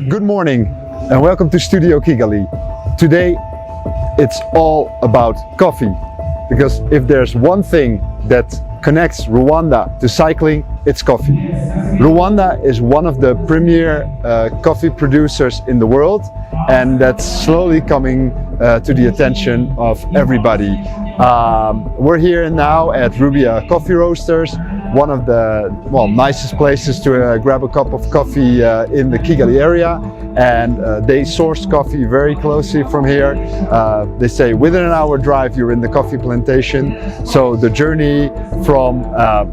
Good morning and welcome to Studio Kigali. Today it's all about coffee, because if there's one thing that connects Rwanda to cycling, it's coffee. Rwanda is one of the premier coffee producers in the world, and that's slowly coming to the attention of everybody. We're here now at Rubia Coffee Roasters, one of the nicest places to grab a cup of coffee in the Kigali area, and they source coffee very closely from here. They say within an hour drive you're in the coffee plantation, so the journey from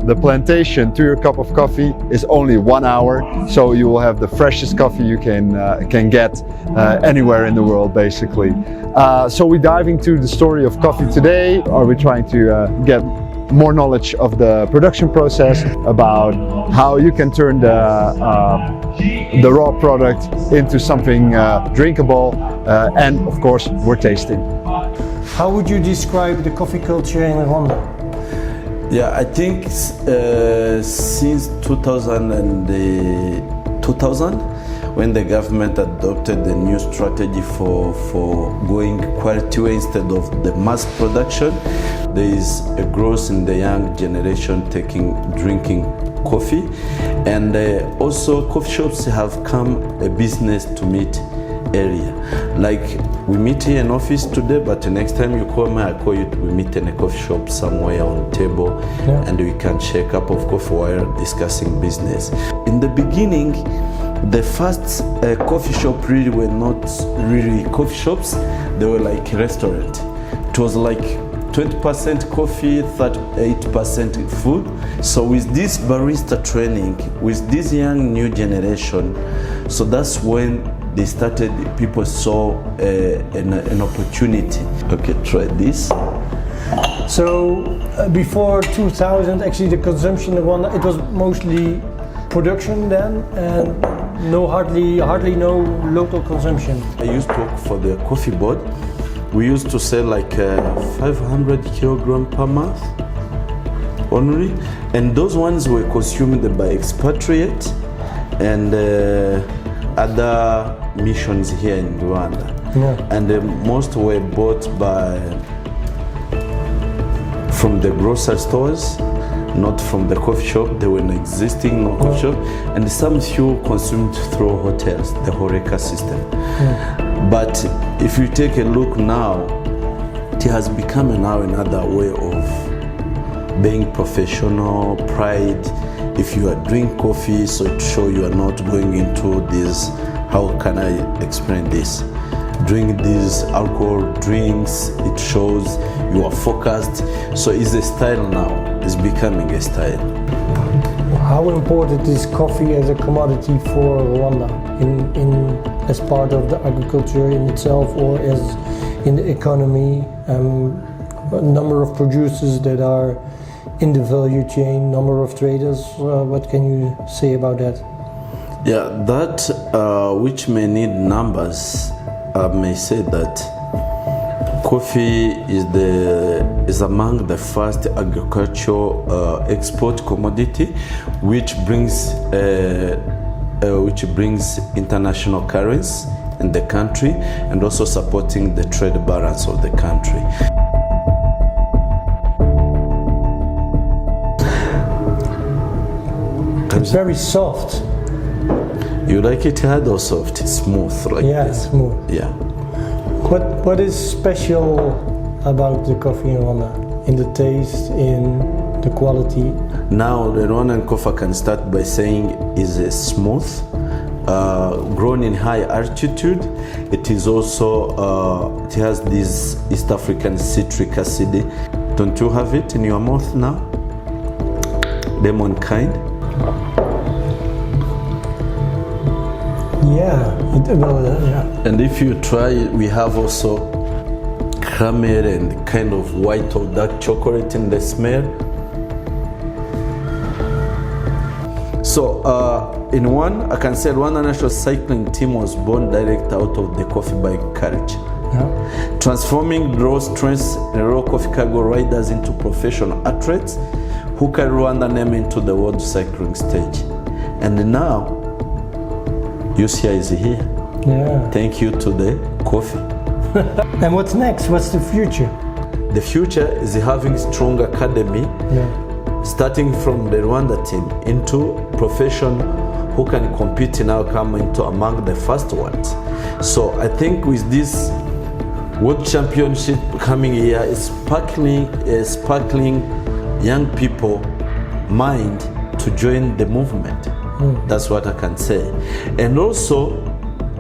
the plantation to your cup of coffee is only 1 hour, so you will have the freshest coffee you can get anywhere in the world, basically. So we're diving into the story of coffee today. Are we trying to get more knowledge of the production process, about how you can turn the raw product into something drinkable, and of course we're tasting. How would you describe the coffee culture in Rwanda? Yeah, I think since 2000, when the government adopted the new strategy for going quality way instead of the mass production, there is a growth in the young generation drinking coffee, and also coffee shops have come a business to meet area. Like we meet here in office today, but the next time you call me, I call you, we meet in a coffee shop somewhere on table, and we can share a cup of coffee while discussing business. In the beginning, the first coffee shop really were not really coffee shops, they were like restaurant. It was like 20% coffee, 38% food. So with this barista training, with this young new generation, so that's when they started, people saw an opportunity. Okay, try this. So before 2000, actually the consumption in Rwanda, it was mostly production then, and hardly no local consumption. I used to work for the coffee board. We used to sell like 500 kilograms per month only, and those ones were consumed by expatriates and other missions here in Rwanda. And most were bought from the grocery stores, not from the coffee shop. They were an existing coffee shop, and some few consumed through hotels, the Horeca system. But if you take a look now, it has become now another way of being professional, pride. If you are drinking coffee, so it shows you are not going into this, how can I explain this? Drink these alcohol drinks, it shows you are focused. So it's a style now, it's becoming a style. How important is coffee as a commodity for Rwanda as part of the agriculture in itself, or as in the economy? Number of producers that are in the value chain, number of traders. What can you say about that? Yeah, that which may need numbers, I may say that coffee is among the first agricultural export commodity, which brings international currency in the country, and also supporting the trade balance of the country. It's very soft. You like it hard or soft? It's smooth like this. Yeah, smooth. Yeah. What is special about the coffee in Rwanda? In the taste, in the quality? Now the Rwandan coffee, I can start by saying is smooth, grown in high altitude. It is also it has this East African citric acid. Don't you have it in your mouth now? Lemon kind. Yeah, yeah. And if you try, we have also caramel and kind of white or dark chocolate in the smell. So in one, I can say Rwanda national cycling team was born direct out of the coffee bike culture. Yeah. Transforming raw strengths and raw coffee cargo riders into professional athletes who carry Rwanda name into the world cycling stage. And now, UCI is here. Yeah. Thank you to the coffee. And what's next? What's the future? The future is having strong academy, starting from the Rwanda team into profession who can compete now, come into among the first ones. So I think with this World Championship coming here is sparkling young people mind to join the movement. That's what I can say. And also,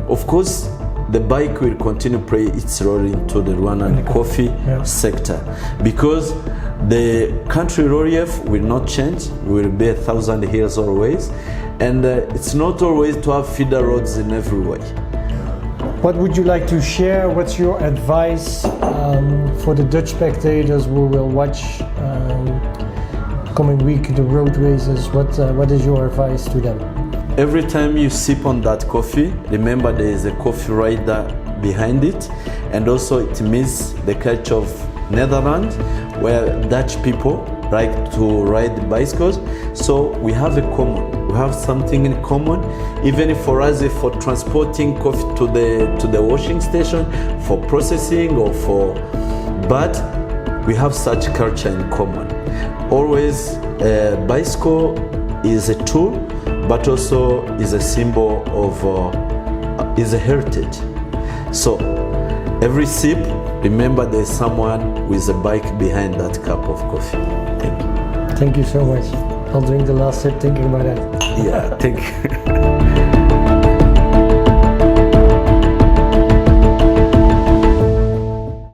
of course, the bike will continue to play its role into the Rwandan coffee sector, because the country relief will not change. We will be 1,000 hills always, and it's not always to have feeder roads in every way. What would you like to share? What's your advice for the Dutch spectators who will watch coming week the road races? What is your advice to them? Every time you sip on that coffee, remember there is a coffee rider behind it, and also it means the culture of Netherlands, where Dutch people like to ride bicycles. So we have something in common, even for us, for transporting coffee to the washing station, for processing but we have such culture in common. Always, bicycle is a tool, but also is a symbol of is a heritage. So every sip, remember there's someone with a bike behind that cup of coffee. Thank you. Thank you so much. I'll drink the last sip thinking about that. Yeah, thank you.